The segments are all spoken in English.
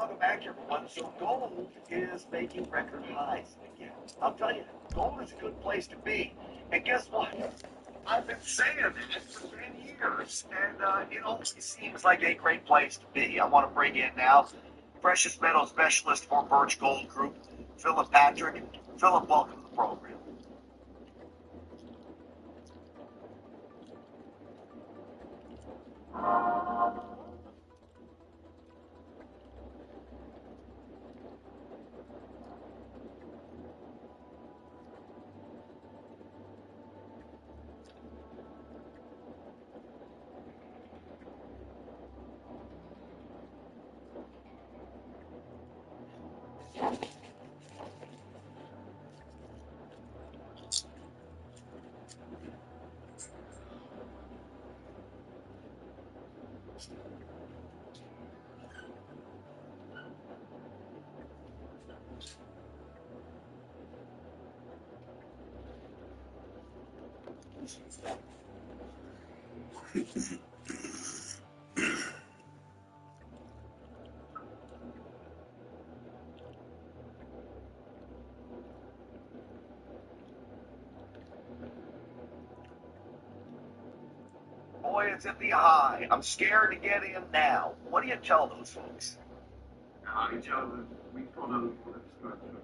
welcome back everyone. So gold is making record highs again. I'll tell you, gold is a good place to be. And guess what? I've been saying that for 10 years, and it always seems like a great place to be. I want to bring in now precious metal specialist for Birch Gold Group, Philip Patrick. Philip, welcome to the program. Boy, it's at the high. I'm scared to get in now. What do you tell those folks? I tell them we've got a lot of scope for movement.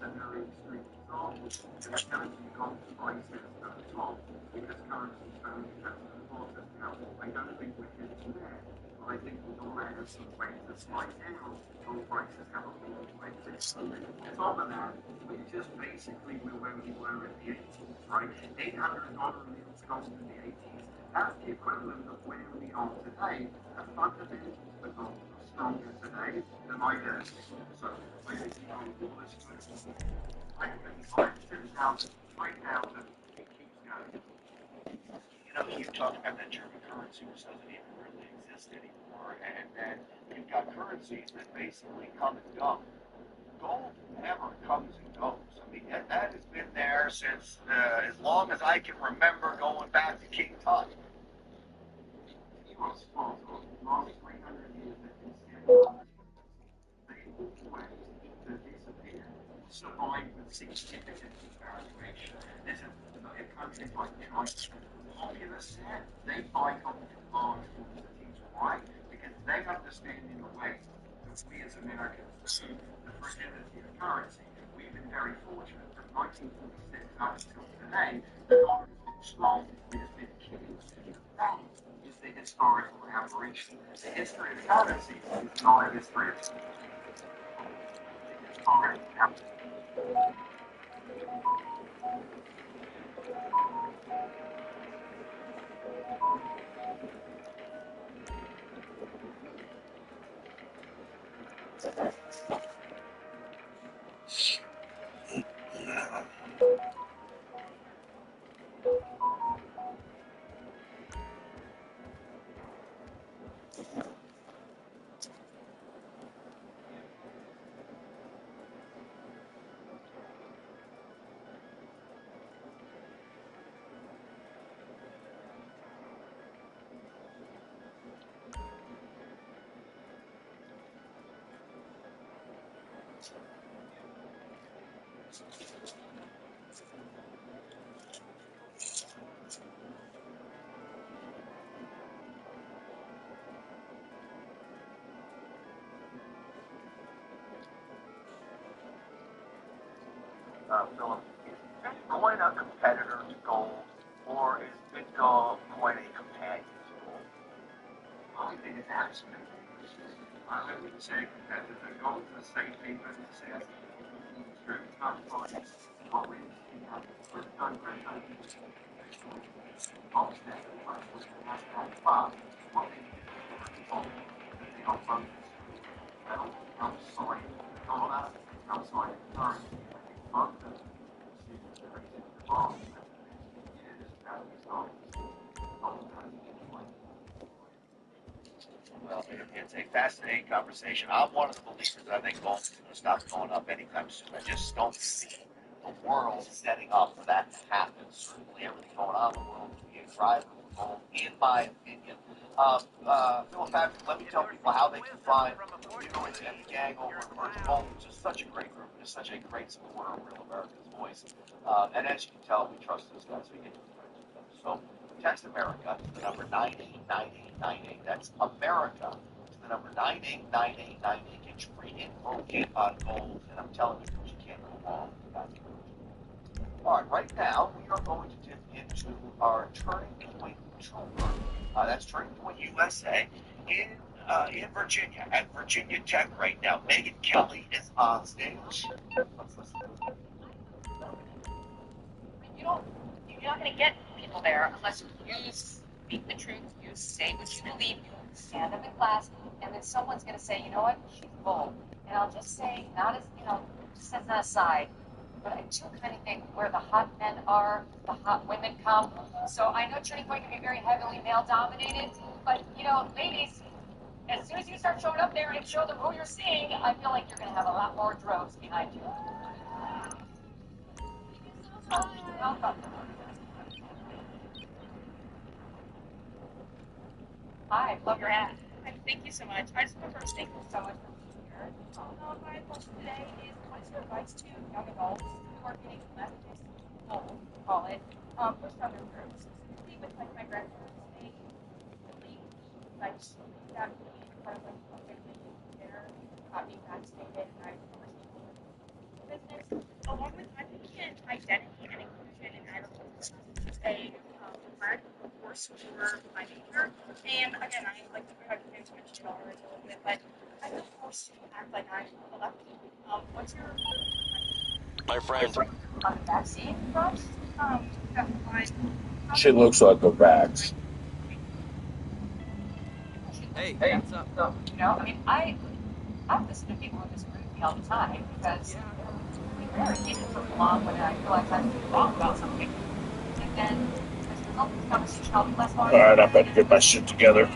That's a very extreme example. There's currency gold prices at the top because currency is found in at the bottom. Now, I don't think we're heading there. I think the dollar has some ways to slide down. Gold prices have a long way to go. On top of that, we just basically were where we were in the 80s, right? $800 meals gold in the 80s. That's the equivalent of where we are today. The fundamentals for gold are stronger today than I guess. So I think gold is good. I think 2,000, 3,000, it keeps going. You talk about that German currency, which doesn't even really exist anymore, and then you've got currencies that basically come and go. Gold never comes and goes. I mean, that has been there since as long as I can remember, going back to King Tut. You are spot on. Last 300 years have been similar. They always either disappear or survive with significant devaluation. This is a country like China. Populists there, they buy gold in large quantities. Why? Because they understand in a way that we as Americans see the fragility of currency. We've been very fortunate from 1946 up until today. The dollar has been strong, it has been killed. That is the historical aberration. The history of currency is not a history of historical aberration. Philip, is Bitcoin a competitor to gold, or is Bitcoin a companion to gold? I think it's absolutely. I wouldn't say competitor. Gold is a safe haven. It's true. It's not fine. What we have crypto offset but what they do is they offer well outside the dollar, outside the currency. I think both of them see the raising the bar for years as we start. Well, It's a fascinating conversation. I'm one of the believers that I think gold is going to stop going up anytime soon. I just don't see the world setting up for that to happen. Certainly, everything going on in the world is being driven for gold, in my opinion. Phil Patrick, let me tell people how they can find you and the gang over at First Gold, which is such a great group, and is such a great supporter of Real America's Voice. And as you can tell, we trust those guys. We get to with them. So text America to the number 989898. That's America to the number 989898. Get your free info kit on gold, and I'm telling you, you can't go wrong with that. All right, right now we are going to dip into our Turning Point tour. That's Turning Point USA in Virginia, at Virginia Tech right now. Megan Kelly is on stage. Let's listen. You're not going to get people there unless you speak the truth, you say what you believe, you stand up in class, and then someone's going to say, you know what, she's bold. And I'll just say, not as, just as an aside, but I do kind of think where the hot men are, the hot women come. So I know Turning Point can be very heavily male-dominated, but, ladies, as soon as you start showing up there and show them who you're seeing, I feel like you're going to have a lot more droves behind you. Hi, love your hat. Thank you so much. I just want to first thank you so much for being here. My question today is what is your advice to young adults who are getting messages, call it, pushed on their groups, specifically with my grandparents. They really that being a part of a family dinner, being vaccinated, and I business, along with I think identity and inclusion in agriculture is a required course for my major. And again, I have mentioned it already a little bit, but I'm not forced to act like I'm a lefty. What's your my friend? On the vaccine front? She looks like a vax. Hey, what's up? I listen to people who disagree with me all the time because they're very heated for long when I feel like I'm wrong about something. And then as a result of this conversation, I'll be less All right, I better get my shit together.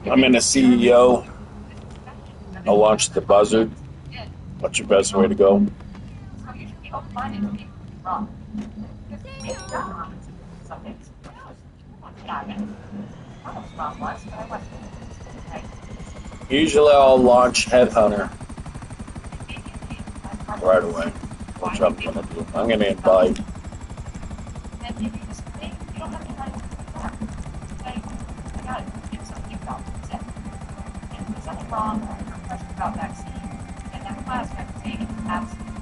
I'm in a CEO. I launched the buzzard. What's your best way to go? So you should be open-minded to people wrong. Because maybe you're wrong in some things. I was wrong once, but I wasn't. Usually I'll launch Headhunter right away, which I'm going to do. I'm going to invite. And if you disagree, you don't have to find it. Say, I got it. It's something about it. And if there's something wrong or you're questioning about vaccine, in that class, vaccine, absolutely.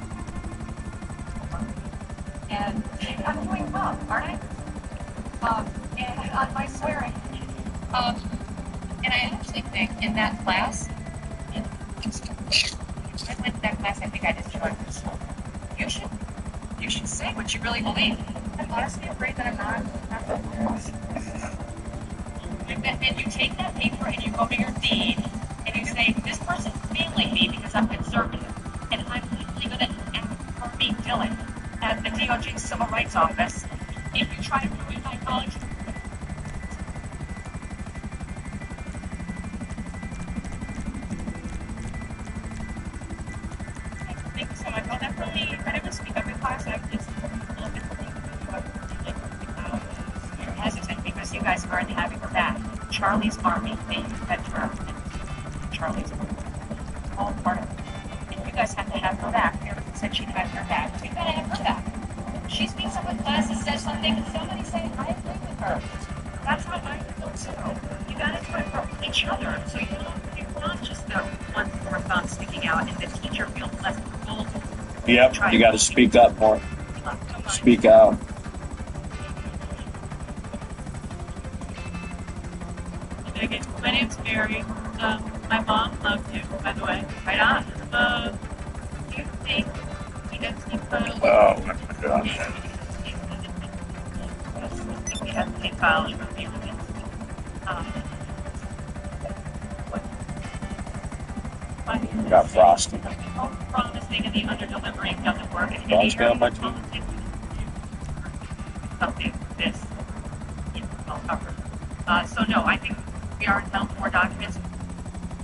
And I'm doing well, aren't I? And on my swearing. And I actually think in that class, I went to that class, I think I destroyed myself. You should say what you really believe. I'm honestly afraid that I'm not And you take that paper and you go to your dean and you say, this person's failing me because I'm conservative. And I'm legally going to act for me, Dylan, at the DOJ Civil Rights Office. If you try to ruin my college, thank you so much. I'll definitely, I never speak up in class, I'm just a little bit hesitant because you guys aren't having her back. Charlie's Army, Navy, Petra, and Charlie's all part of it. And you guys have to have her back. Erica said she'd have her back. You gotta have her back. She speaks up in class and says something, and somebody say, I agree with her. That's how I feel too. You gotta do it for each other. So you're not just the one sore thumb sticking out and the teacher feels less bold. Yep, you got to speak up more. Speak out. My name's Mary. My mom loved you, by the way. Right on. Do you think he does think Oh my gosh. We have to take files from the Got frosty. promising and the under-delivering doesn't work. And Bronze got my politics something this well covered. So no, I think we are entitled to more documents.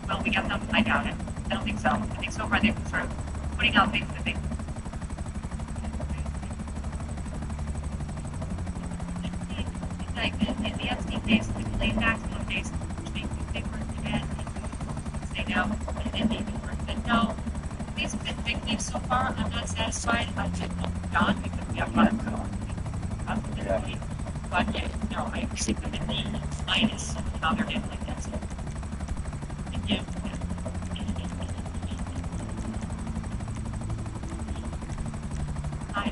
Will we get them? I doubt it. I don't think so. I think so far they've been sort of putting out things that they. Indictment in the Epstein case, the delayed maximum case, which they think they were dead, and say no, and then maybe said no. These have been big things so far. I'm not satisfied. I think John because we have fun. Yeah. But yeah, no, I see them in the minus how they're handling that. So, again, I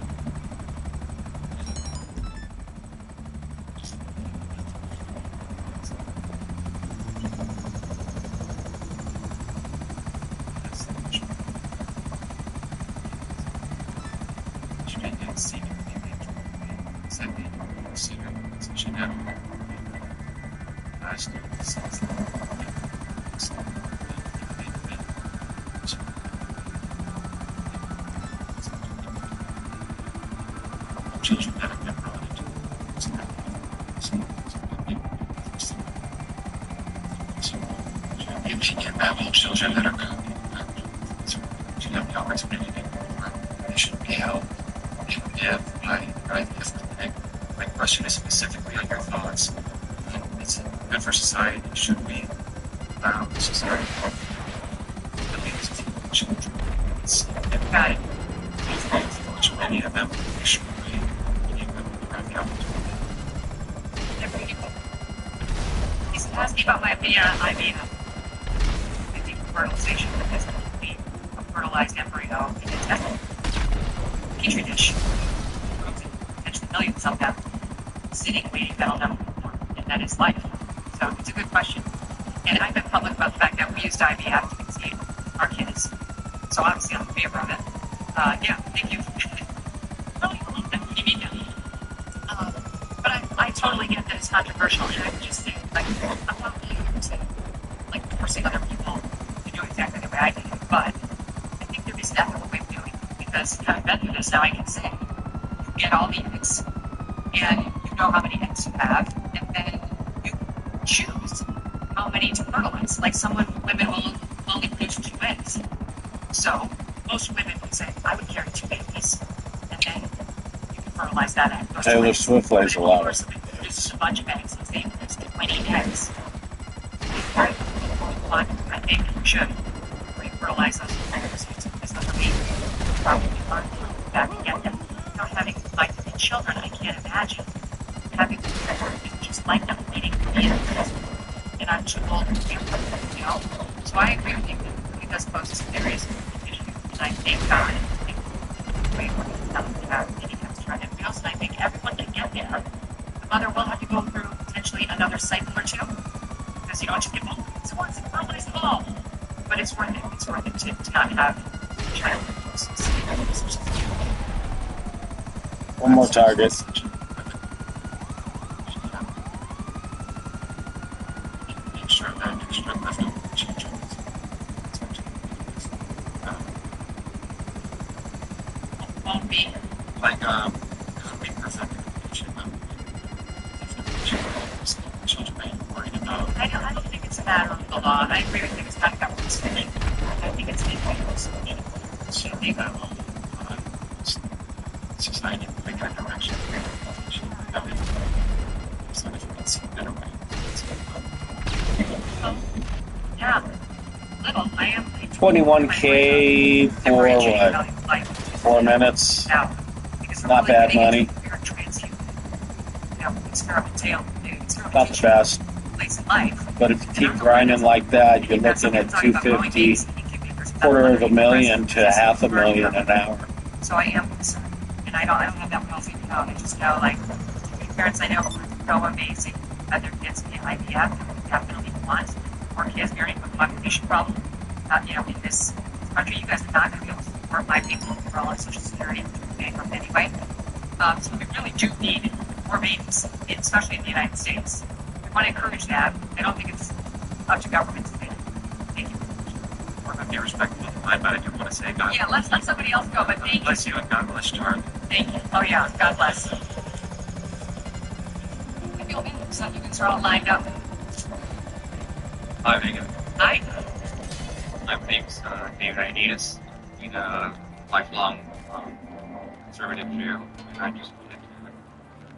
children that have been brought into if she can have all children that are should have the opportunity they should be held. If my question is specifically on your thoughts, it's good for society. Should we allow society to lead children? It's got it. Which many of them should be give them the opportunity. He's asking about my opinion on IVF. I think fertilization is complete a fertilized embryo in a petri dish. Potentially millions of them sitting waiting that'll never be born, and that is life. So it's a good question. And I've been public about the fact that we used IVF to conceive our kids. So obviously I'm in favor of it. Yeah, thank you. Really, you mean that? But I totally get that it's controversial, and I would just say, like, I'm not really here to, like, forcing other people to do exactly the way I did it, but I think there is an ethical way of doing it, because having been through this, now I can say, you get all the eggs, and you know how many eggs you have, and then you choose how many to fertilize. Like, women will only produce 2 eggs. So, most women would say, I would carry 2 babies, and then you can fertilize that egg. Taylor Swift lays a lot. Produces a bunch of eggs, let's say there's 20 eggs. Right? But I think you should re-fertilize those eggs. Because for me, probably learn that to get them. Not having like to be children, I can't imagine having just like them eating eggs. And I'm too old to do it, you know? So I agree with you that it does pose some serious issues. And I think God doesn't have any extra embryos, and I think everyone can get there. The mother will have to go through potentially another cycle or 2, because you don't just get one once and fertilize them all. But it's worth it. It's worth it to not have a child. One more target. Won't be. Like, could we perfect children that you're worried about? I don't think it's a matter of the law. I agree with you. It's not government spending. I think it's individual spending. So they go. Society in the right direction. So if you can see a better way. Yeah. Little. I am. 21K for what? 4 minutes. Now, Not bad money. Not the best. But if you keep grinding like that, you're looking at 250, $250,000 to $500,000 an hour. So I am concerned, and I don't have that well figured out. I just know, like, parents I know are so amazing that their kids get IVF, definitely want, or kids marrying with a population problem. You know, in this country, you guys are not going to be able to support my people who are all on Social Security, bankrupt anyway. So we really do need more babies, especially in the United States. We want to encourage that. I don't think it's up to government to say it. Thank you. We're going to be respectful of time, but I do want to say God let's let somebody else go, but thank you. bless you and God bless Charlie. Thank you. Oh, yeah, God bless. If you'll be, so you can start all lined up. Hi, Megan. Hi. I'm David Ideas, in a lifelong conservative Jew, and I just wanted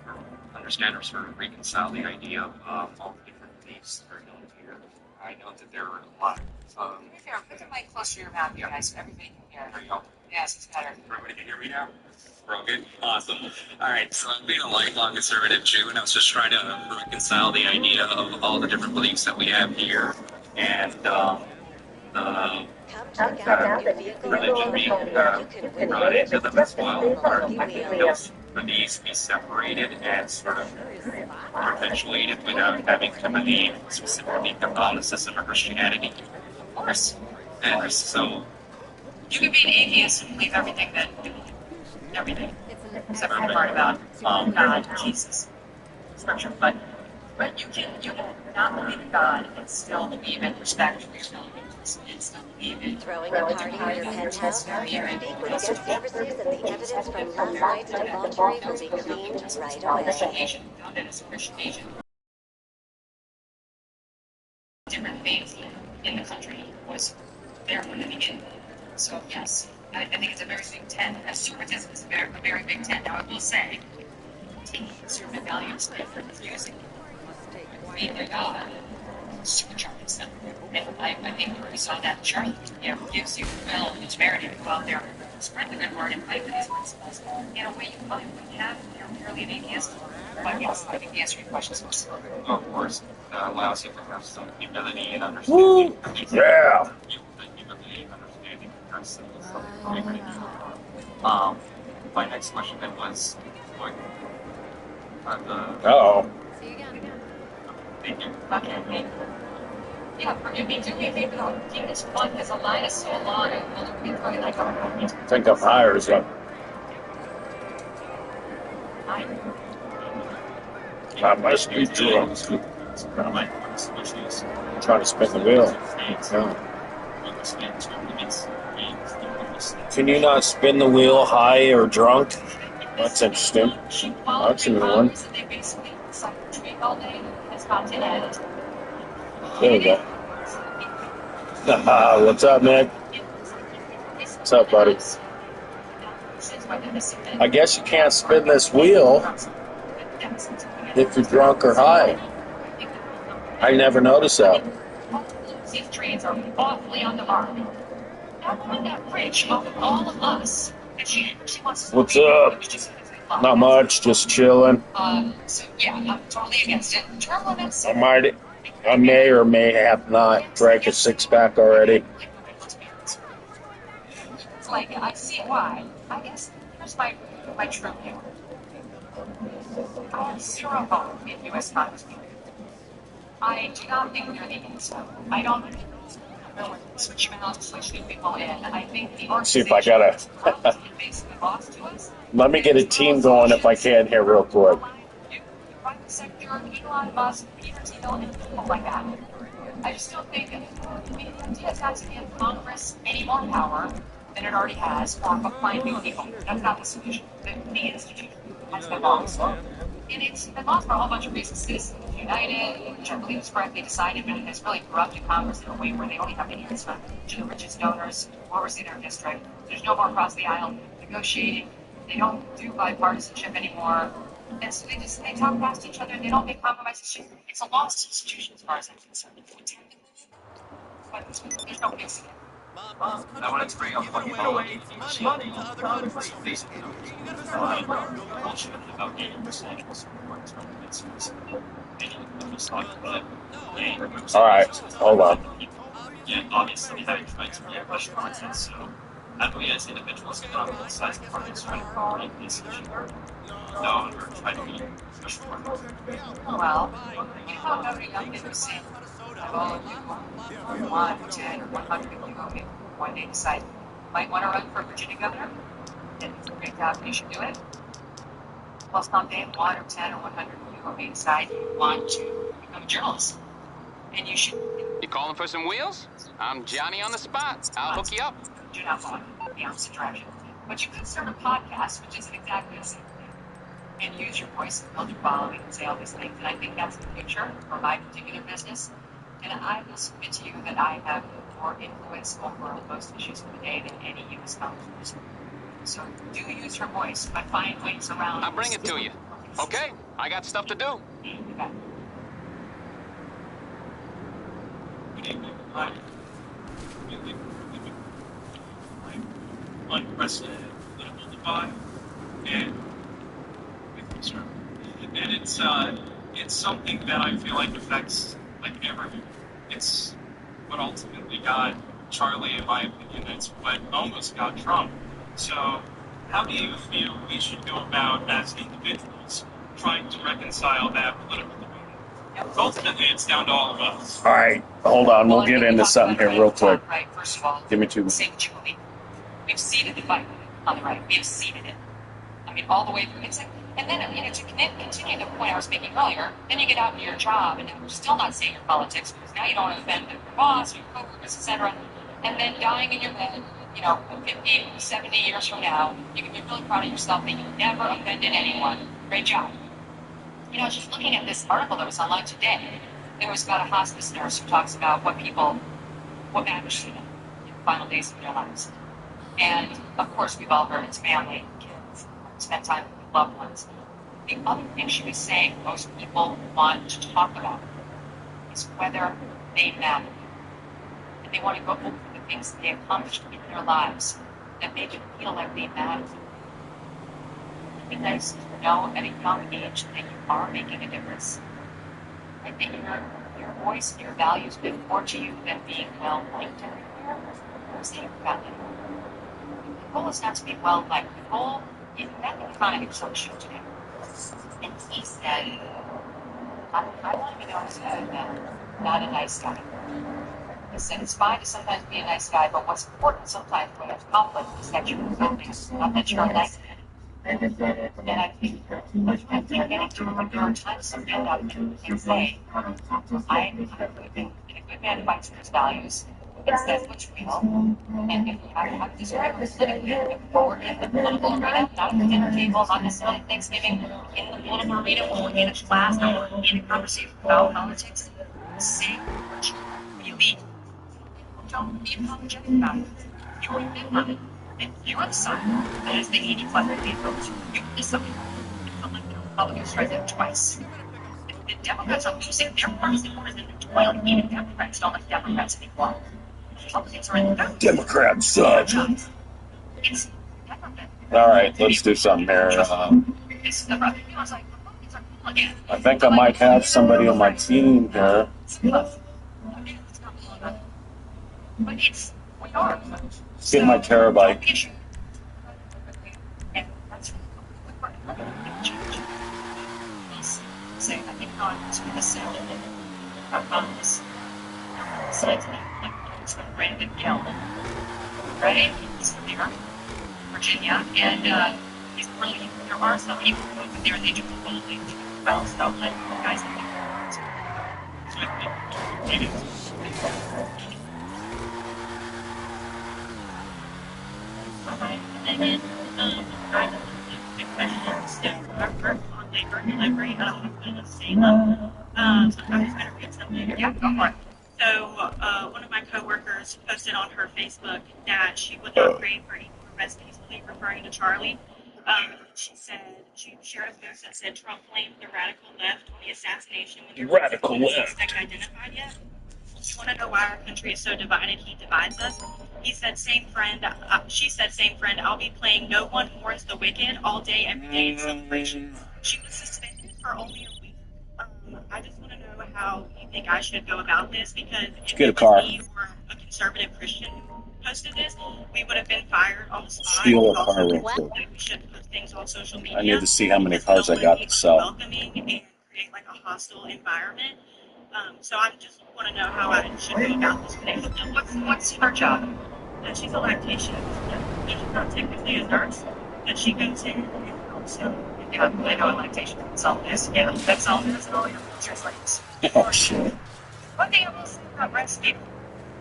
to understand or sort of reconcile the idea of all the different beliefs that are known here. I know that there are a lot of. Here, put the mic closer to your mouth, you guys, so everybody can hear. There you go. Yes, it's better. Everybody can hear me now? We're all good? Awesome. All right, so I'm being a lifelong conservative Jew, and I was just trying to reconcile the idea of all the different beliefs that we have here, and the religion being brought into them as well, or those beliefs be separated and sort of perpetuated without having to believe specifically Catholicism or Christianity. Of course. And so, You can be an atheist and believe everything that everything. Except for the part about God, Jesus, Scripture. But you can not believe in God and still believe in respect for your fellow humans and still believe in Throwing a party in your penthouse, speak with guest services, and the evidence from last night's debauchery will be cleaned right away. Christian Asian, founded as a Christian Asian. Different things in the country was there from the beginning. So yes, I think it's a very big tent. Conservatism is a very big tent. Now I will say, taking conservative values and refusing faith in God supercharges them. And I think we saw that in Charlotte. It gives you the will and temerity to go out there, spread the good word, and fight for these principles in a way you probably wouldn't have if you're purely an atheist. But yes, I think the answer to your question is yes. of course, that allows you to have some humility and understanding. Yeah. Humility and understanding. That's something. My next question then was, what are the... Uh-oh. Thank you. Okay, maybe. Yeah, forgive me. Do me a favor though. Keep this fun because the line is so long and we'll be talking like I think I'm higher as well. I must be drunk. My question is, Trying to spin the wheel. Can you not spin the wheel high or drunk? That's interesting. That's a new one. They basically suck the tree all day has got to end. There we go. What's up, man? What's up, buddy? I guess you can't spin this wheel if you're drunk or high. I never noticed that. These trains are awfully on the mark. That woman got rich off of all of us. And she wants to What's up? Not much, just chilling. So yeah, I'm totally against it. Term limits. I may or may have not drank a six-pack already. It's like, I see why. I guess here's my true view. I have zero vote in U.S. Congress. I do not think they're the answer. I don't think switch them out, switch new people in. I think the organization See if I gotta. basically lost to us. Let me get a team going if I can here real quick. Private sector, Elon Musk, Peter Thiel, and people like that. I just don't think the idea is not to give Congress any more power than it already has, or find new people. That's not the solution. The institution has been lost. And it's been lost for a whole bunch of reasons. Citizens United, which I believe is correctly decided, but it has really corrupted Congress in a way where they only have any answer to the richest donors who oversee their district. There's no more across the aisle negotiating. They don't do bipartisanship anymore. And so they talk past each other and they don't make compromises. It's a lost institution as far as I'm concerned. But there's no fixing it. I wanted to bring up what you know money to other countries. Basically, bullshit about 80% was supported All right, hold on. Yeah, obviously having tried to get Russian content, so how do we as individuals get on both sides of the parties trying to create this issue? No, or try to be Russian content. Well, you know how voting up in the same all of you 1, 10, or 100 of you go in one day decide might want to run for Virginia governor, then it's great to have you should do it. Well, someday 1 or 10 or 100 of you go decide you want to become a journalist. And you should. You calling for some wheels? I'm Johnny on the spot. I'll hook you up. Do not want the opposite direction. But you could start a podcast, which isn't exactly the same thing, and use your voice and build your following and say all these things. And I think that's the future for my particular business. And I will submit to you that I have more influence over most issues of the day than any U.S. congressperson. So do use your voice, but find ways around. I'll bring it to you. Okay, I got stuff to do. You bet. Good evening. I'm really unprecedented political divide and with concern. And it's something that I feel like affects like everyone. It's what ultimately got Charlie, in my opinion. It's what almost got Trump. So how do you feel we should go about as individuals trying to reconcile that political debate? Ultimately, it's down to all of us. All right, hold on. We'll get into something here real quick. Right, first of all, Give me 2 minutes. say what you believe. We've seeded the fight on the right. We've seeded it. I mean, all the way through. It's like, and then, to continue the point I was making earlier, then you get out into your job, and you're still not saying your politics, because now you don't want to offend your boss, your coworkers, etc. And then dying in your bed, 50, 70 years from now, you can be really proud of yourself that you never offended anyone. Great job. I was just looking at this article that was online today. It was about a hospice nurse who talks about what matters to them in the final days of their lives. And, of course, we've all heard it's family, kids, spend time with loved ones. The other thing she was saying most people want to talk about is whether they matter. And they want to go over the things that they accomplished in their lives that make them feel like they matter. I think nice to know at a young age that you are making a difference. I think your voice and your values mean more to you than being well liked everywhere or seeing family. The goal is not to be well liked. The goal is Matthew McConaughey was on the show today. And he said, I want to be known as a good man, not a nice guy. He said, it's fine to sometimes be a nice guy, but what's important sometimes when there's conflict is that you're a good man, not that you're a nice man. And I think they're getting to when there are times to stand up and say, I'm a good man. And a good man invites his values. It says what's real. And if you have a disagreement politically, if we're in the political arena, not at the dinner table, not necessarily Thanksgiving, in the political arena, when we're in a class, in a conversation about politics, say what you believe. Don't be apologetic about it. You're the and you're the side that is the 80+ million votes. You're the side that the Republicans tried that twice. The Democrats are losing their partisan more than the 12 even Democrats don't like Democrats anymore. Republicans are in the vote. Democrats suck. It's Democrats. All right, let's do something here. This is the brother. I was like, Republicans are cool again. I think I might have somebody on my team here. But it's, we are. Let's get my terabyte. So I think on to the sound of this science from Brandon Gill, right? He's from there, Virginia, and he's brilliant. There are some people who over there, they do totally well, so like guys like And then, the questions that are work on labor delivery of hospital Salem. So I was going to read something. yeah, go for it. So, one of my coworkers posted on her Facebook that she would not pray for any more arrest peacefully, referring to Charlie. She shared a post that said Trump blamed the radical left on the assassination when there Radical wasn't left. suspect identified yet. You want to know why our country is so divided? He divides us. He said, "Same friend." She said, "Same friend. I'll be playing No One Mourns the Wicked all day, every day in celebration." She was suspended for only a week. I just want to know how you think I should go about this, because if Get a it car. was me or a conservative Christian who posted this, we would have been fired on the spot. Steal a We also car real been told quick. that we shouldn't put things on social media. I need to see how many because cars we I don't got want to people sell. welcoming and create like a hostile environment. So I just want to know how I should go about this relationship. What's her job? And she's a lactationist. She's not technically a nurse, but she goes in and helps him. Yeah, I know what lactation consultant is. Yeah, that's all there is in all your translates. Oh, shit. One thing I will say about breastfeeding,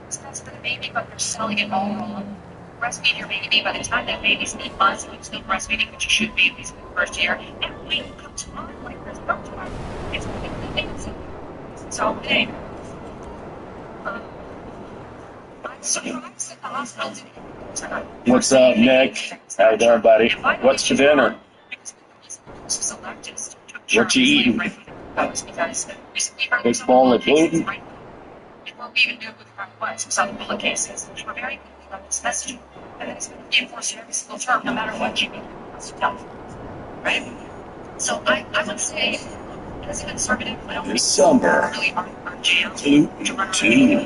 it's best for the baby, but they're selling it all wrong. Breastfeed your baby. By the time that baby's 8 months, and you're still breastfeeding, which you should be at least in the first year, and wait until tomorrow, like there's no tomorrow. It's really fancy. So, hey, Surprised at the hospital today. What's up, Nick? How you doing, buddy? What's for dinner? What you eating? Big bowl of gluten? Before we even knew who the front was, we saw the bullet cases, which were very quickly on this message. And then it's going to be enforced in every single term, no matter what you must tell. Right? So I would say, as a conservative, I don't think December. really our jail Two.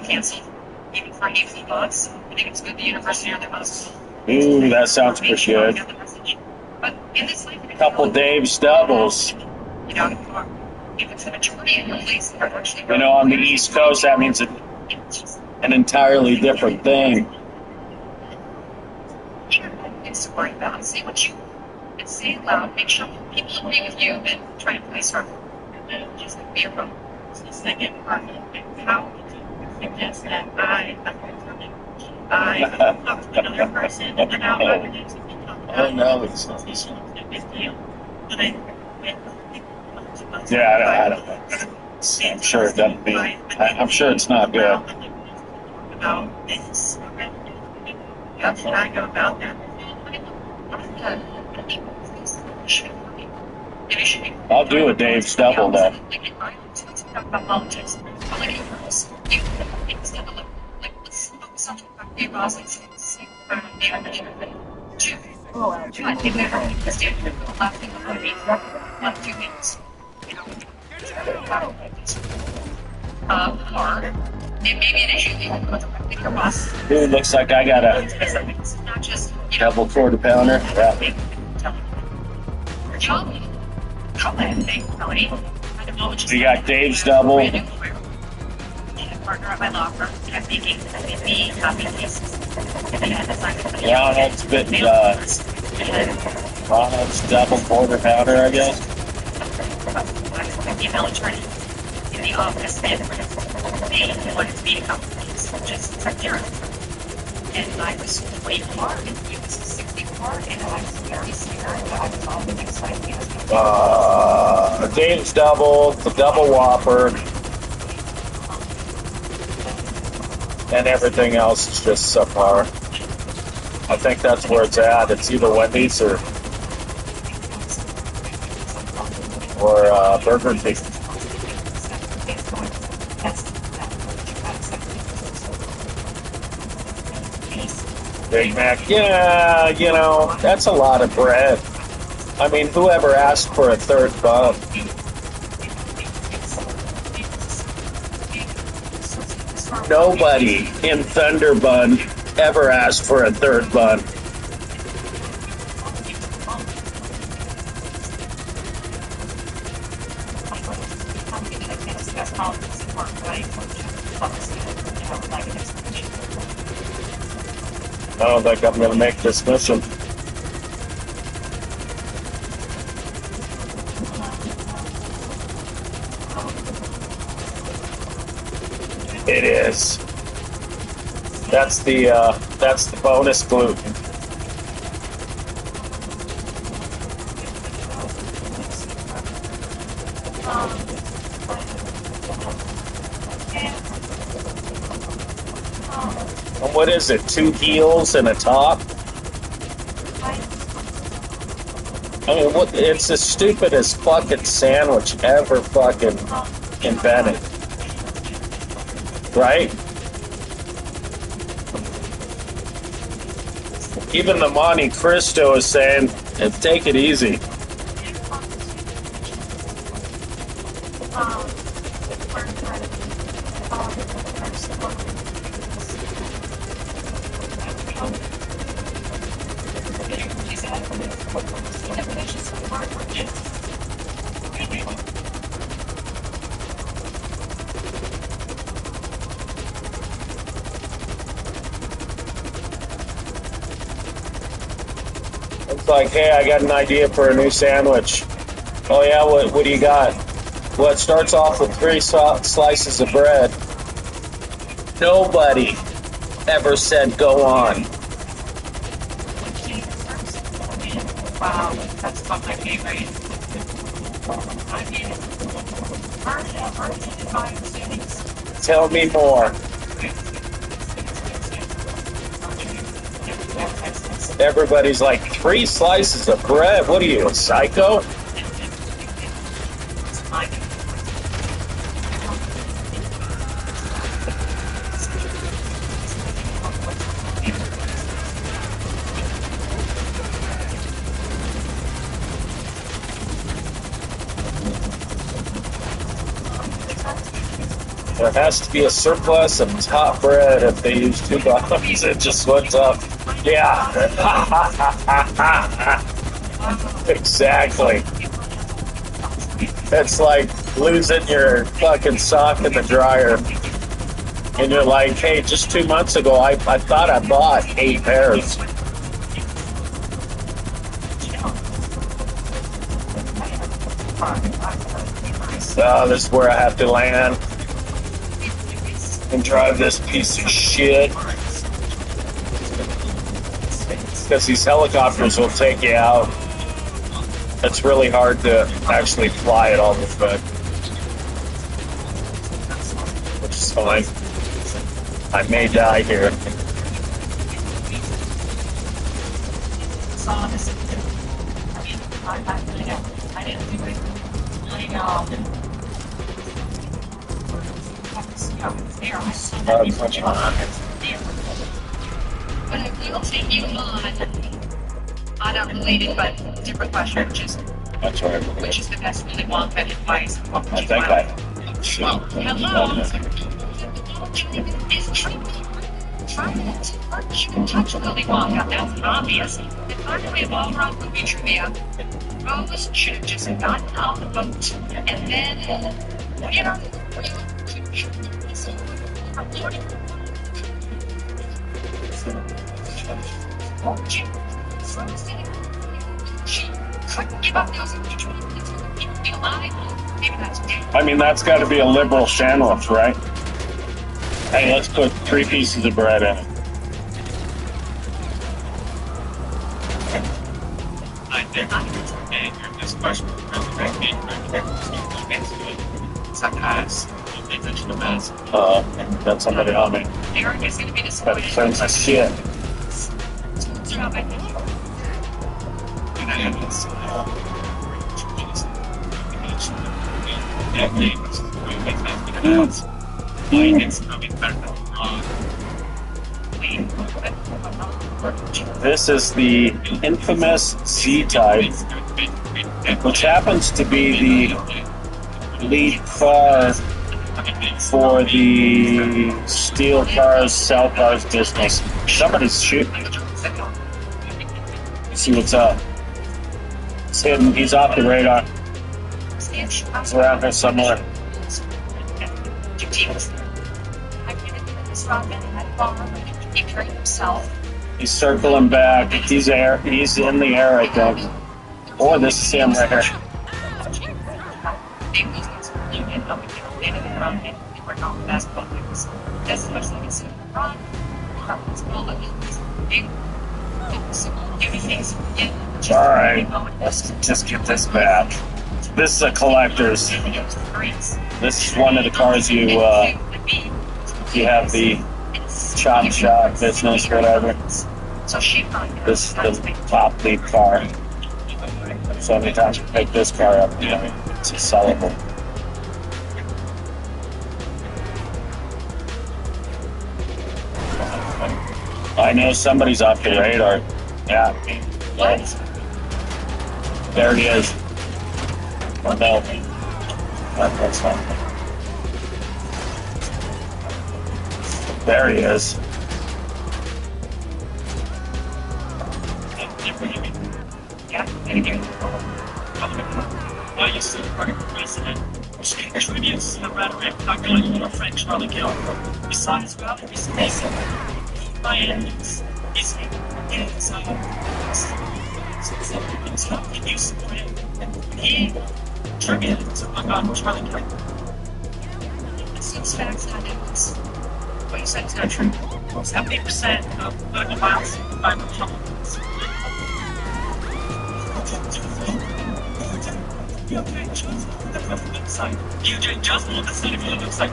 canceled, even for $8 bucks. I think it's good the university or the hospital. Ooh, that sounds pretty good. But in this life, Couple Dave's doubles. you know, if it's the majority of your place that are actually You know, on the East Coast, that means an entirely different thing. things to worry about. Say what you and say it loud. Make sure people agree with you and try to place her. And just like be a problem. So the second part, how would you suggest that I talk to another person about other things that we talk about? Oh, no, it's not. It's no big deal. But I Yeah, I don't know. I'm sure it doesn't mean. I'm sure it's not good. About this. How should I go about that? I'll do a Dave's double though. Or it may be an issue that you go directly to your boss. Dude, looks like I got a It's not just, you know, double quarter pounder. Yeah. your job. We got Dave's double. And a partner at my law firm kept making me copy cases. And I had to sign it. Ronald's bit, Ronald's double quarter pounder, I guess. My female attorney in the office and they wanted me to come just secretary. And I was way hard, and he was 64, and I was very scared, but I was all the next 5 years. Dave's double, the double whopper, and everything else is just subpar. I think that's where it's at. It's either Wendy's or Burger King. Big Mac, yeah, you know, that's a lot of bread. I mean, whoever asked for a third bun? Nobody in Thunderbun ever asked for a third bun. I don't think I'm going to make this mission. It is. That's the bonus gluten. And what is it? 2 heels and a top? I mean, what? It's the stupidest fucking sandwich ever fucking invented. Right? Even the Monte Cristo is saying, take it easy. It's like, hey, I got an idea for a new sandwich. Oh yeah, what do you got? Well, it starts off with 3 slices of bread. Nobody ever said go on. Wow, that's not my favorite. Tell me more. Everybody's like, 3 slices of bread? What are you, a psycho? There has to be a surplus of top bread if they use 2 bucks. It just went up. Yeah. Exactly. It's like losing your fucking sock in the dryer. And you're like, hey, just 2 months ago, I thought I bought 8 pairs. So this is where I have to land and drive this piece of shit. Because these helicopters will take you out. It's really hard to actually fly it all this way. Which is fine. I may die here. But I will take you on a related but different question, That's right. which is the best Willy Wonka advice? What would I you think want? Hello. Is trying to touch Willy Wonka, that's obvious. And finally, of all wrong movie trivia, Rose should have just gotten off the boat and then, you know, she couldn't give up those be alive. Maybe that's I mean, that's got to be a liberal sandwich, right? Hey, let's put 3 pieces of bread in it. I think this question is really big. Such as they mentioned the best. Got somebody on me. Eric is going to be That disappointed. sounds like shit. Job, I think. And I have this decades it's coming better than This is the infamous Z-Type, which happens to be the lead car for the steel cars, cell cars business. Somebody's shooting. See what's up. It's hidden. He's off the radar. He's around here somewhere. He's circling back. He's in the air, I think. Or this is him right here. Alright, let's just get this back. This is a collector's. This is one of the cars you have the chop shop business, whatever. This is the top lead car. So anytime you pick this car up, you know, it's a sellable. I know somebody's off the radar. Yeah. There he is. Or no. That's not. There he is. I used to run for president, which contributes to the rhetoric not going to a French Charlie Gill. Besides, rather be spacing my enemies. Is getting inside something you support him. He attributed to my God Charlie Gill. It seems facts not evidence. What you said is not true. 70% of political violence by Republicans. Okay, just the Republican side. You just on the side of the other side.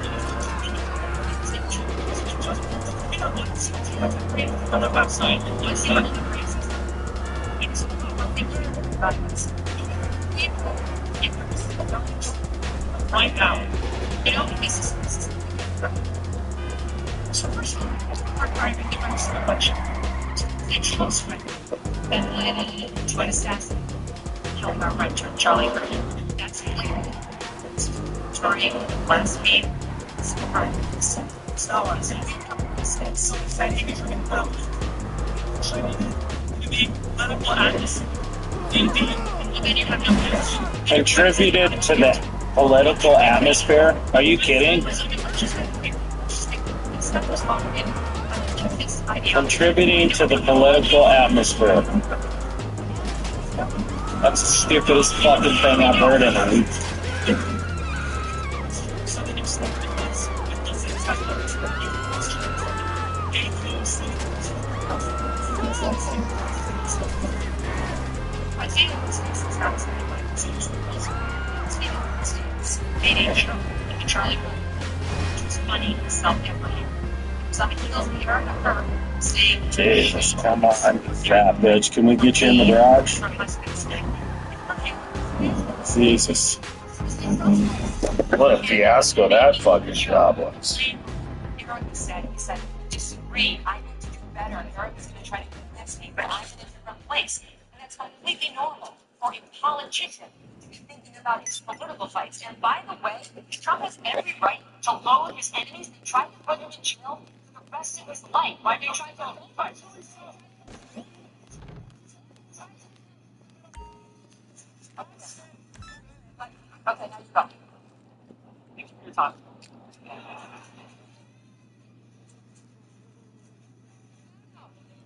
On the website, you see all the races. violence. Right now, you know, this is so first of all, we're trying to try so much. It's close friend. Ben Lennon tried to assassinate, killed our friend Charlie Kirk. That's illegal. During last week, so I said, it's so exciting if you're going to put up the political activists. Then you have no match. Contributed to the political atmosphere? Are you kidding? Contributing to the political atmosphere. That's the stupidest fucking thing I've heard in a week. Charlie which was funny, self-deprecating. So he goes here to her, saying, Jesus, come on, fat bitch. Can we get you in the garage? Jesus. What a fiasco that fucking job was. Eric said, disagree. I need to do better. Eric is going to try to convince me, but I'm in a different place. And that's completely normal for a politician to be thinking about his political fights. And by the way, Trump has every right to load his enemies and try to put him in jail for the rest of his life. Why do you try to hold him? Okay, now you go. Thank you for your time.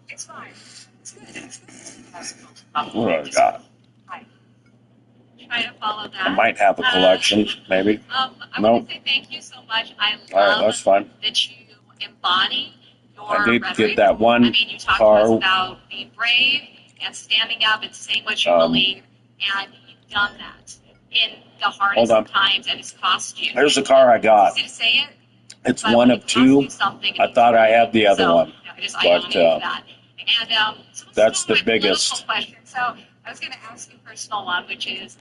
It's fine. It's good. It's good. Oh my God. Try to follow that. I might have a collection, maybe. I No. want to say thank you so much. I All right, that's fine. that you embody your I did rhetoric. get that one I mean, you talked car. to us about being brave and standing up and saying what you believe, and you've done that in the hardest Hold on. times, and it's cost you. Here's the car I got. It's easy to say it. It's but one when of it costs two. you something, I thought I had the other so, one. I just But, honor that. And so that's the my biggest. political question. So I was going to ask you a personal one, which is,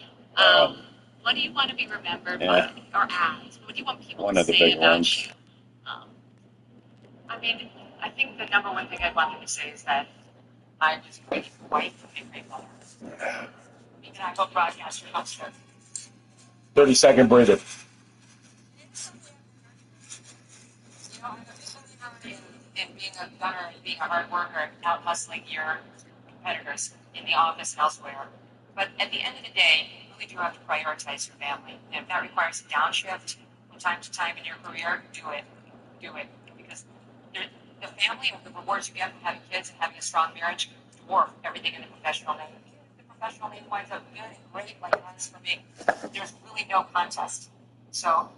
what do you want to be remembered by, or as? What do you want people One to of the say big about ones. you? I mean, I think the number one thing I want them to say is that I'm just a great wife and a great mother. And I hope broadcaster helps them. 30-second breather. You know, I'm a big believer in being a gunner and being a hard worker and out hustling your competitors in the office and elsewhere. But at the end of the day, you really do have to prioritize your family. And if that requires a downshift from time to time in your career, do it. Do it. Because the family and the rewards you get from having kids and having a strong marriage dwarf everything in the professional name. If the professional name winds up good and great, like that's for me, there's really no contest. So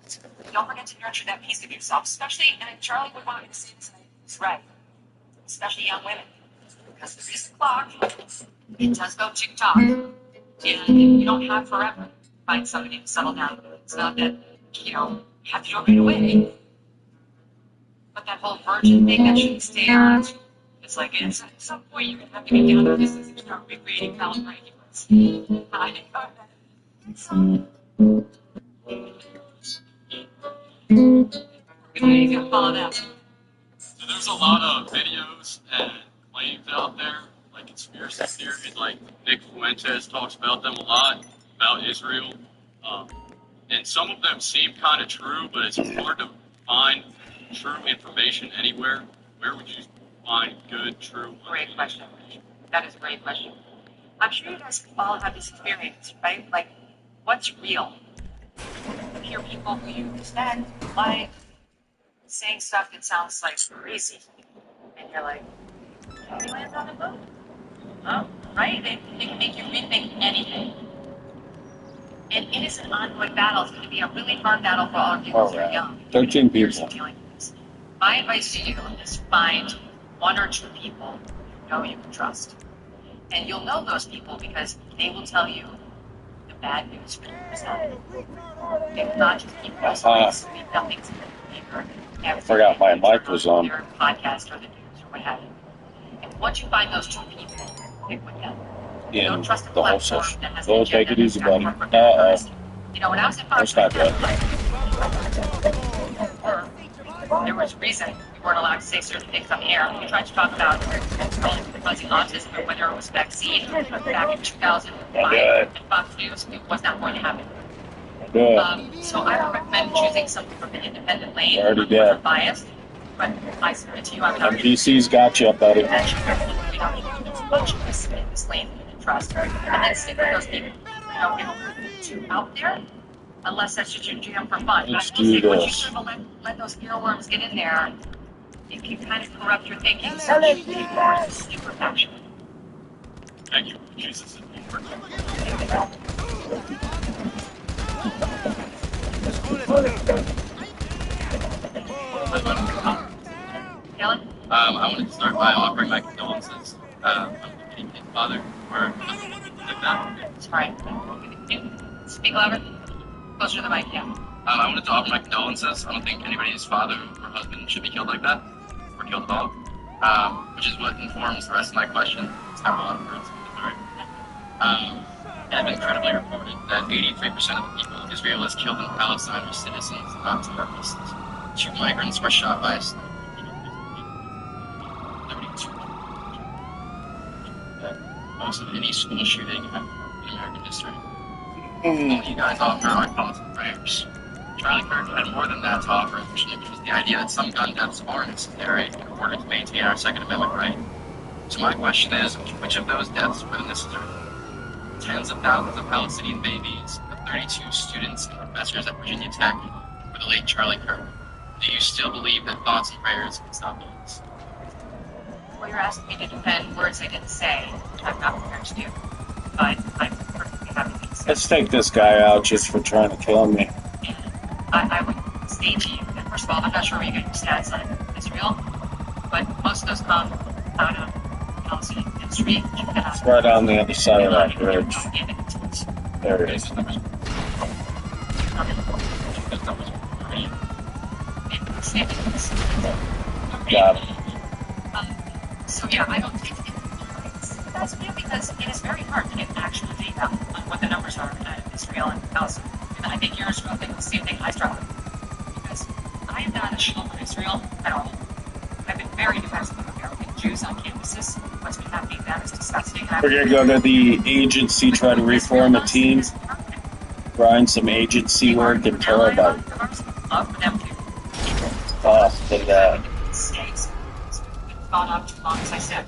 don't forget to nurture that piece of yourself, especially, and Charlie would want me to say this, and he's right, especially young women. Because there is a clock, it does go tick-tock, and you don't have forever. Find somebody to settle down with. It's not that, you have to do it right away. But that whole virgin thing that shouldn't stay on, it's like at some point you're going to have to get down to business and start recreating calibranulars. You can follow that. So there's a lot of videos and claims out there, like conspiracy theories, like Nick Fuentes talks about them a lot, about Israel. And some of them seem kind of true, but it's hard to find true information anywhere. Where would you find good, true Great question. That is a great question. I'm sure you guys all have this experience, right? Like, what's real? You hear people who you respect, like, saying stuff that sounds like crazy. And you're like, how do you land on a boat? Oh, right? They can make you rethink anything. And it is an ongoing battle. It's going to be a really hard battle for all of you because you're young. 13 people. Dealing with this. My advice to you is find one or two people you know you can trust. And you'll know those people because they will tell you the bad news 50%. They will not just keep you stories. Nothing's in the paper. I forgot my mic was on. Their podcast or the news or what have you. And once you find those two people, pick with them. in Don't trust a the whole platform session. that has So an take agenda it easy, that's buddy. got Uh-oh. You know, when I was in That's not good. there was reason we weren't allowed to say certain things on the air. We tried to talk about causing autism or whether it was vaccine back in 2005 and Fox News. It was not going to happen. So I would recommend choosing something from an independent lane. Already did. Unbiased, but I submit to you, I would argue NPC's got you, buddy. that you definitely there's a bunch of us in this lane that you can trust, and then stick with those people. You know, too out there, unless that's just your jam for fun. Let's But I will say, do once you this. sort of let those earworms get in there, it can kind of corrupt your thinking. So you take more super action. Thank you. Jesus. Helen? I wanted to start by offering my condolences on getting his father or like that. Sorry. Speak louder. Closer to the mic, yeah. I wanted to offer my condolences. I don't think anybody's father or husband should be killed like that, or killed at all. Which is what informs the rest of my question. It's kind of a lot of words. Sorry. And it's been credibly reported that 83% of the people Israel has killed in Palestine are citizens, not terrorists. 2 migrants were shot by a sniper. 32. Most of any school shooting in American history. You guys offer our thoughts and prayers. Charlie Kirk had more than that to offer, which is the idea that some gun deaths are necessary in order to maintain our Second Amendment right. So my question is, which of those deaths were necessary? Tens of thousands of Palestinian babies, the 32 students and professors at Virginia Tech, or the late Charlie Kirk. Do you still believe that thoughts and prayers can stop bullets? Well, you're asking me to defend words I didn't say. I'm not prepared to do. But I'm perfectly happy to say. Let's take this guy out just for trying to kill me. I would state to you that, first of all, I'm not sure where you get your stats on Israel, but most of those come out of Palestinian history. It's right on the other side of that bridge. There it is. Got it. So yeah, I don't think that's new because it is very hard to get actual data on what the numbers are out of Israel and Palestine. And I think yours will think the same thing I struggle with. Because I am not a shield for Israel at all. I've been very defensive of American Jews on campuses. What's been happening to them is disgusting. We're going to go to the agency, try to reform a team, grind some agency work, and tell about it. Love for them to Than that. mistakes. It's gone up too long, as I said.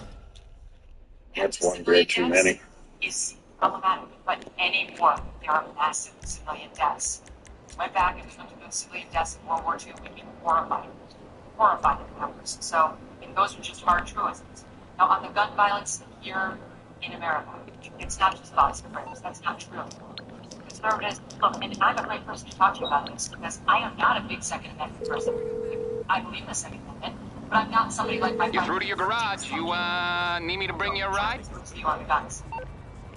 That's one grade too many. Is problematic, but anymore there are massive civilian deaths. Went back and looked at those civilian deaths in World War II would be horrifying numbers. So, and those are just hard truisms. Now, on the gun violence here in America, it's not just thoughts and prayers. That's not true. Conservatives, and I'm a great person to talk to you about this because I am not a big Second Amendment person. I believe in the Second Amendment, but I'm not somebody like my friend. You're through to your garage. You, need me to bring you a ride? On the guns.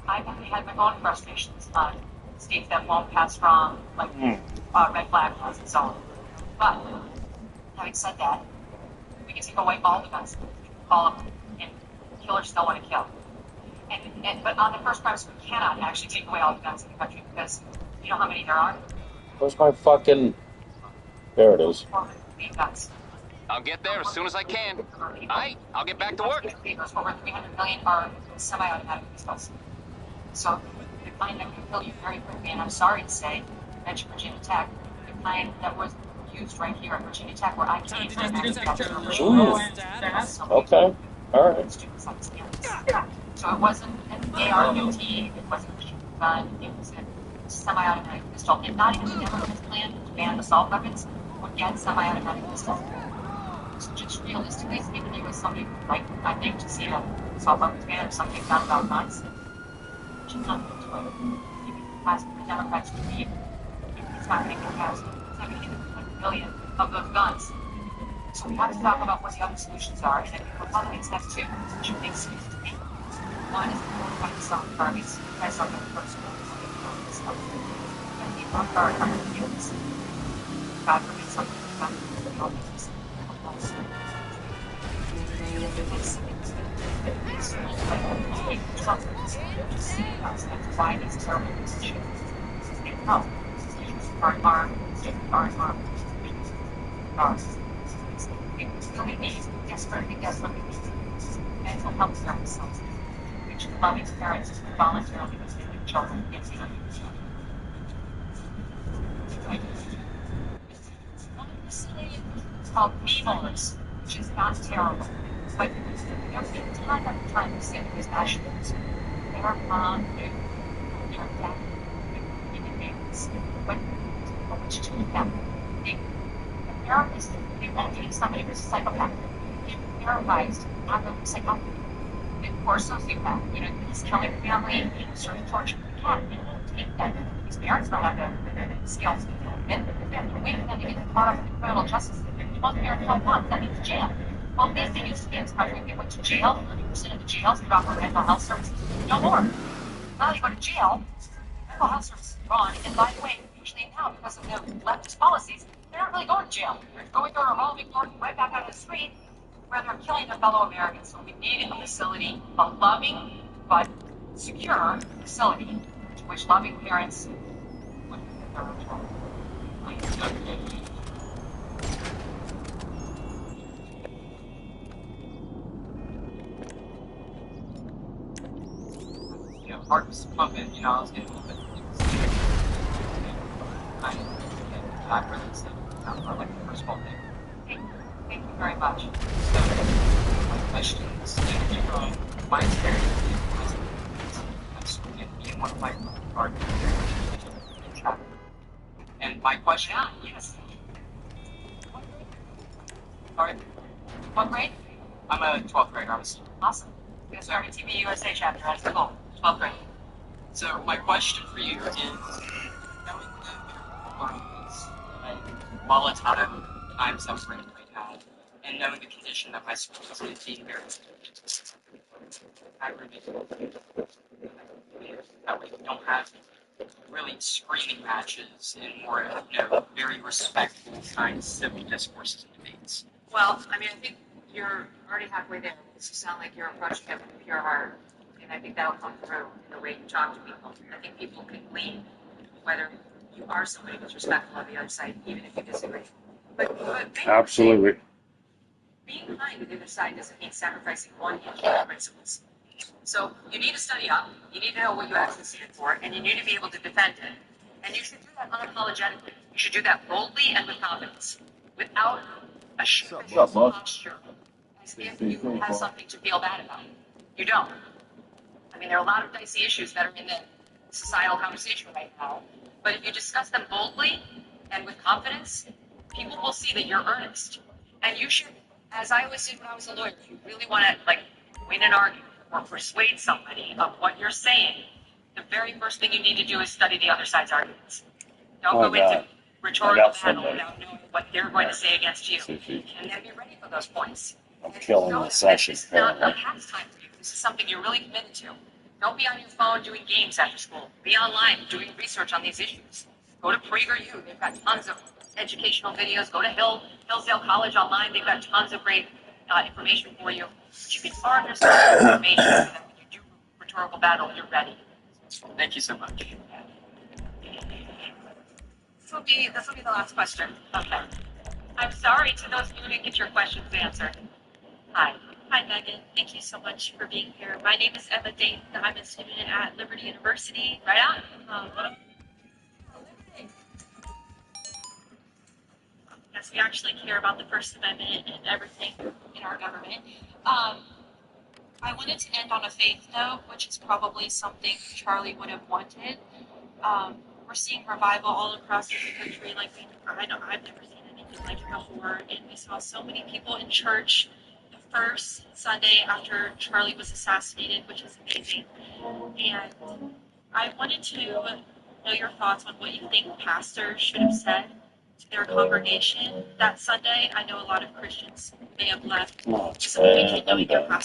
I've had my own frustrations on states that won't pass from, like, red flag laws and so on. But, having said that, we can take away all the guns, all of them, and killers still want to kill. But on the first premise, we cannot actually take away all the guns in the country because you know how many there are? Where's my fucking... There it is. 408 guns. I'll get there as soon as I can. Alright, I'll get back to work. Those over 300 million are semi-automatic pistols. So the kind that can kill you very quickly, and I'm sorry to say, mention Virginia Tech, the kind that was used right here at Virginia Tech, where I came from. Okay. All right. So it wasn't an AR-15, it wasn't a machine gun, it was a semi-automatic pistol. And not even the Democrats' plan to ban assault weapons would get semi-automatic pistols. So just realistically speaking, you as somebody who would like, I think, to see an assault weapons ban or something done about guns, should not go to it. You can ask the Democrats to leave. It's not going to get passed. It's not going to get 100 million of those guns. So we have to talk about what the other solutions are, and I think Republicans have two, which are big solutions to me. One is to fight some targets, try something first, and be on guard on the fields. God forbid something like that. something to see us. That's why these terrible decisions no. Teachers are armed, we need desperately need mental health services, which loving parents voluntarily take their children into the one of the city is called Beavers, which is not terrible. But there have been time after time to say these nationals. Their mom, their dad, even parents. When which to them, the therapist, they won't take somebody who's a psychopath, get paralyzed on the psychopathy. Or sociopath, he's killing the family, sort of torture the cat. They won't take that. These parents don't have the skills to do it. And they have to wait for them to get caught up in the criminal justice system. 12 years, 12 months, that means jail. Well, these things used to be in this country, they went to jail, 30% of the jails could offer mental health services. No more. Now you go to jail, mental health services are gone, and by the way, usually now, because of the leftist policies, they're not really going to jail. They're going to a revolving door right back out of the street, where they're killing their fellow Americans. So we need a facility, a loving but secure facility, to which loving parents would put their own children. Hard was pumping, I was getting a little bit I really said, I like the first one thing. Thank you very much. So, my questions, from my experience, being one of my partners in travel. And my question, yes. Sorry? What grade? I'm a 12th grader, I'm a senior. Awesome. We're going to start a TV USA chapter at school, 12th grade. So my question for you is, knowing the learnings and volatile times that we're in right now, and knowing the condition that my school is in, being very aggravated, that way we don't have really screaming matches and more, very respectful, kind, civil discourses and debates. Well, I think you're already halfway there. You sound like you're approaching it with a pure heart. And I think that'll come through in the way you talk to people. I think people can glean whether you are somebody who's respectful of the other side, even if you disagree. But absolutely. Being kind to the other side doesn't mean sacrificing one inch of your principles. So you need to study up, you need to know what you actually stand for, and you need to be able to defend it. And you should do that unapologetically. You should do that boldly and with confidence, without a sheepish posture, as if you have something to feel bad about. You don't. There are a lot of dicey issues that are in the societal conversation right now, but if you discuss them boldly and with confidence, people will see that you're earnest. And you should, as I always did when I was a lawyer, if you really want to win an argument or persuade somebody of what you're saying, the very first thing you need to do is study the other side's arguments. Don't go into rhetorical battle without knowing what they're going to say against you, and then be ready for those points. I'm killing the session. This is not a pastime for you. This is something you're really committed to. Don't be on your phone doing games after school. Be online doing research on these issues. Go to PragerU. They've got tons of educational videos. Go to Hillsdale College online. They've got tons of great information for you. But you can arm yourself with information so that when you do rhetorical battle, you're ready. Thank you so much. This will be the last question. Okay. I'm sorry to those who didn't get your questions answered. Hi. Hi, Megan. Thank you so much for being here. My name is Emma Dayton. I'm a student at Liberty University. Right on. Yes, we actually care about the First Amendment and everything in our government. I wanted to end on a faith note, which is probably something Charlie would have wanted. We're seeing revival all across the country. I've never seen anything like it before, and we saw so many people in church the first Sunday after Charlie was assassinated, which is amazing. And I wanted to know your thoughts on what you think pastors should have said to their congregation that Sunday. I know a lot of Christians may have left. Oh, it's bad. Knowing their pastor